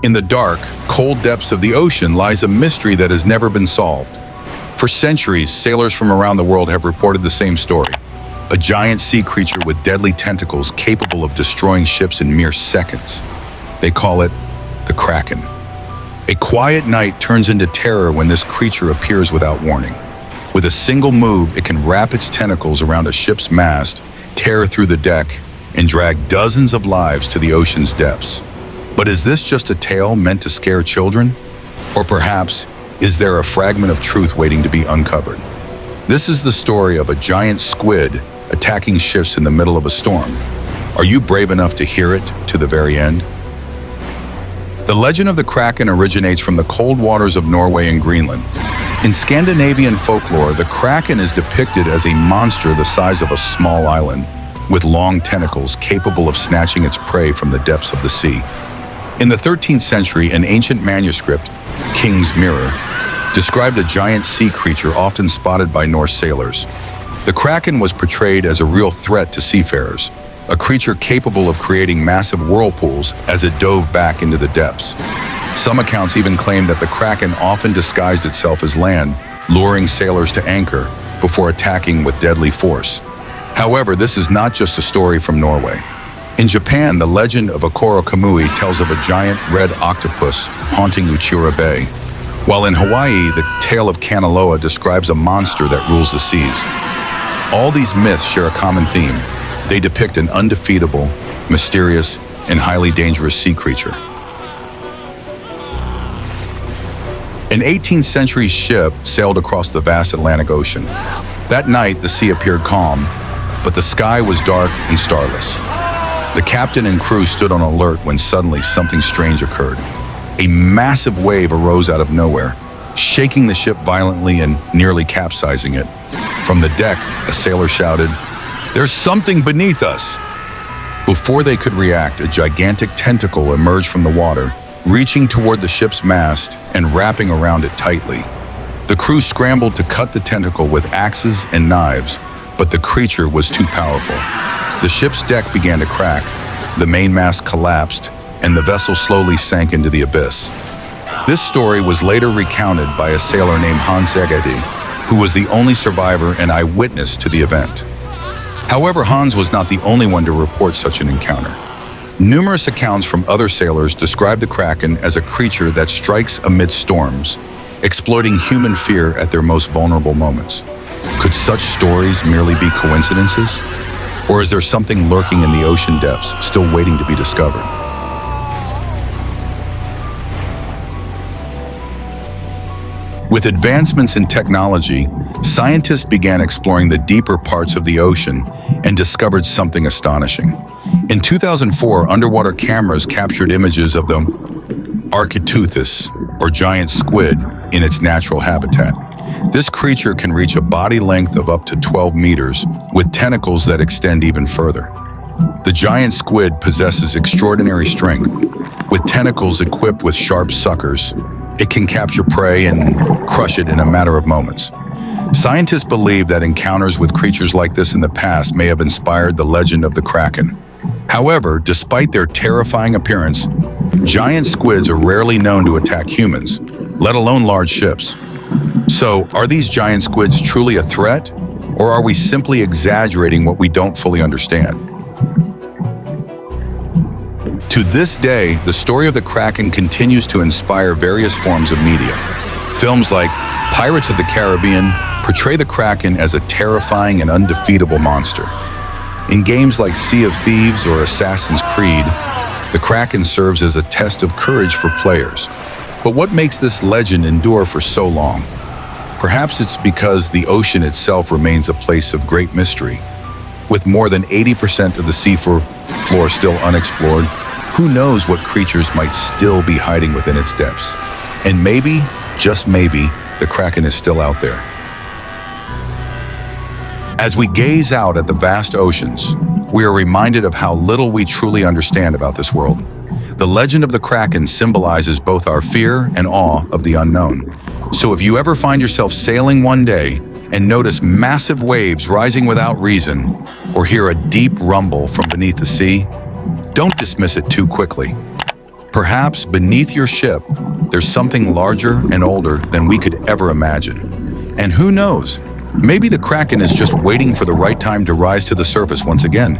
In the dark, cold depths of the ocean lies a mystery that has never been solved. For centuries, sailors from around the world have reported the same story. A giant sea creature with deadly tentacles capable of destroying ships in mere seconds. They call it the Kraken. A quiet night turns into terror when this creature appears without warning. With a single move, it can wrap its tentacles around a ship's mast, tear through the deck, and drag dozens of lives to the ocean's depths. But is this just a tale meant to scare children? Or perhaps, is there a fragment of truth waiting to be uncovered? This is the story of a giant squid attacking ships in the middle of a storm. Are you brave enough to hear it to the very end? The legend of the Kraken originates from the cold waters of Norway and Greenland. In Scandinavian folklore, the Kraken is depicted as a monster the size of a small island, with long tentacles capable of snatching its prey from the depths of the sea. In the 13th century, an ancient manuscript, King's Mirror, described a giant sea creature often spotted by Norse sailors. The Kraken was portrayed as a real threat to seafarers, a creature capable of creating massive whirlpools as it dove back into the depths. Some accounts even claim that the Kraken often disguised itself as land, luring sailors to anchor before attacking with deadly force. However, this is not just a story from Norway. In Japan, the legend of Okoro Kamui tells of a giant red octopus haunting Uchira Bay, while in Hawaii, the tale of Kanaloa describes a monster that rules the seas. All these myths share a common theme. They depict an undefeatable, mysterious, and highly dangerous sea creature. An 18th century ship sailed across the vast Atlantic Ocean. That night, the sea appeared calm, but the sky was dark and starless. The captain and crew stood on alert when suddenly something strange occurred. A massive wave arose out of nowhere, shaking the ship violently and nearly capsizing it. From the deck, a sailor shouted, "There's something beneath us!" Before they could react, a gigantic tentacle emerged from the water, reaching toward the ship's mast and wrapping around it tightly. The crew scrambled to cut the tentacle with axes and knives, but the creature was too powerful. The ship's deck began to crack, the mainmast collapsed, and the vessel slowly sank into the abyss. This story was later recounted by a sailor named Hans Egede, who was the only survivor and eyewitness to the event. However, Hans was not the only one to report such an encounter. Numerous accounts from other sailors describe the Kraken as a creature that strikes amid storms, exploiting human fear at their most vulnerable moments. Could such stories merely be coincidences? Or is there something lurking in the ocean depths, still waiting to be discovered? With advancements in technology, scientists began exploring the deeper parts of the ocean and discovered something astonishing. In 2004, underwater cameras captured images of the Architeuthis, or giant squid, in its natural habitat. This creature can reach a body length of up to 12 meters, with tentacles that extend even further. The giant squid possesses extraordinary strength. With tentacles equipped with sharp suckers, it can capture prey and crush it in a matter of moments. Scientists believe that encounters with creatures like this in the past may have inspired the legend of the Kraken. However, despite their terrifying appearance, giant squids are rarely known to attack humans, let alone large ships. So, are these giant squids truly a threat, or are we simply exaggerating what we don't fully understand? To this day, the story of the Kraken continues to inspire various forms of media. Films like Pirates of the Caribbean portray the Kraken as a terrifying and undefeatable monster. In games like Sea of Thieves or Assassin's Creed, the Kraken serves as a test of courage for players. But what makes this legend endure for so long? Perhaps it's because the ocean itself remains a place of great mystery. With more than 80% of the seafloor still unexplored, who knows what creatures might still be hiding within its depths? And maybe, just maybe, the Kraken is still out there. As we gaze out at the vast oceans, we are reminded of how little we truly understand about this world. The legend of the Kraken symbolizes both our fear and awe of the unknown. So if you ever find yourself sailing one day and notice massive waves rising without reason, or hear a deep rumble from beneath the sea, don't dismiss it too quickly. Perhaps beneath your ship, there's something larger and older than we could ever imagine. And who knows, maybe the Kraken is just waiting for the right time to rise to the surface once again.